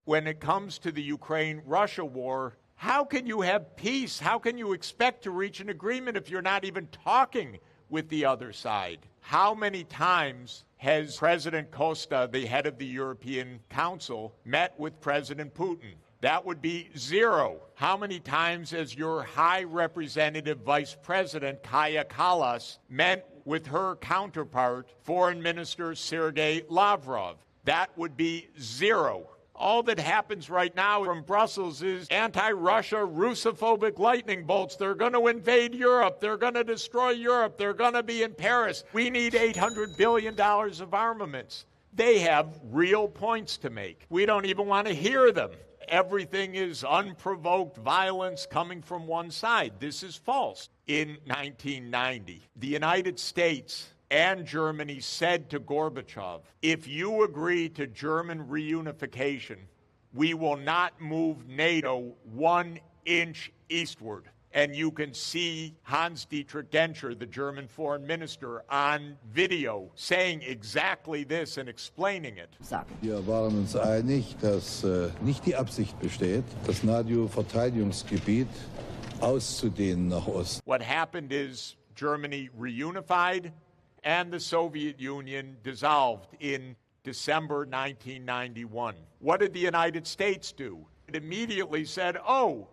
When it comes to the Ukraine-Russia war, how can you have peace? How can you expect to reach an agreement if you're not even talking with the other side? How many times has President Costa, the head of the European Council, met with President Putin? That would be zero. How many times has your High Representative Vice President, Kaja Kallas, met with her counterpart, Foreign Minister Sergei Lavrov? That would be zero. All that happens right now from Brussels is anti-Russia, Russophobic lightning bolts. They're going to invade Europe. They're going to destroy Europe. They're going to be in Paris. We need $800 billion of armaments. They have real points to make. We don't even want to hear them. Everything is unprovoked violence coming from one side. This is false. In 1990, the United States and Germany said to Gorbachev, if you agree to German reunification, we will not move NATO 1 inch eastward. And you can see Hans-Dietrich Genscher, the German foreign minister, on video saying exactly this and explaining it. Wir waren uns einig, dass nicht die Absicht besteht, das NATO-Verteidigungsgebiet auszudehnen nach Osten. What happened is Germany reunified and the Soviet Union dissolved in December 1991. What did the United States do? It immediately said, oh,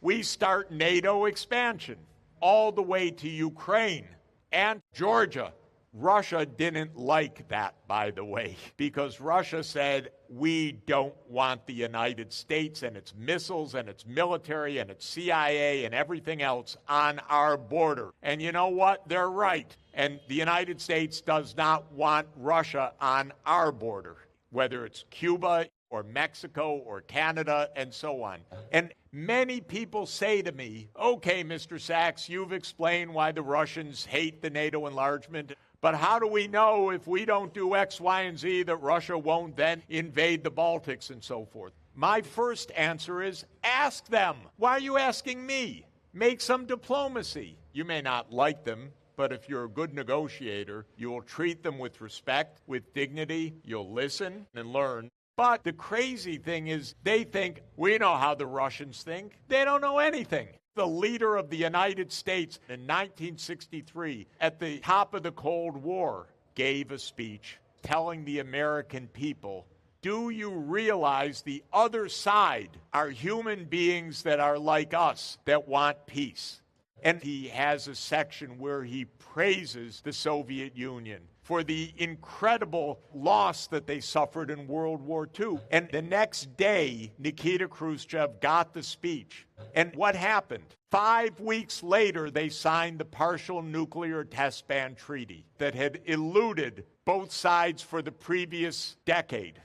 we start NATO expansion all the way to Ukraine and Georgia. Russia didn't like that, by the way, because Russia said, we don't want the United States and its missiles and its military and its CIA and everything else on our border. And you know what? They're right. And the United States does not want Russia on our border, whether it's Cuba or Mexico or Canada and so on. And many people say to me, okay, Mr. Sachs, you've explained why the Russians hate the NATO enlargement, but how do we know if we don't do X, Y, and Z that Russia won't then invade the Baltics and so forth? My first answer is ask them. Why are you asking me? Make some diplomacy. You may not like them, but if you're a good negotiator, you will treat them with respect, with dignity, you'll listen and learn. But the crazy thing is they think we know how the Russians think. They don't know anything. The leader of the United States in 1963, at the top of the Cold War, gave a speech telling the American people, do you realize the other side are human beings that are like us, that want peace? And he has a section where he praises the Soviet Union for the incredible loss that they suffered in World War II. And the next day, Nikita Khrushchev got the speech. And what happened? 5 weeks later, they signed the Partial Nuclear Test Ban Treaty that had eluded both sides for the previous decade.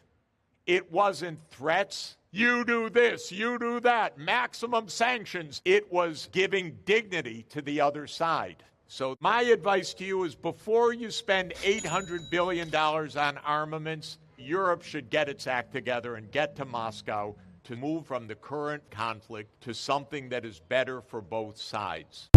It wasn't threats. You do this, you do that, maximum sanctions. It was giving dignity to the other side. So my advice to you is before you spend $800 billion on armaments, Europe should get its act together and get to Moscow to move from the current conflict to something that is better for both sides.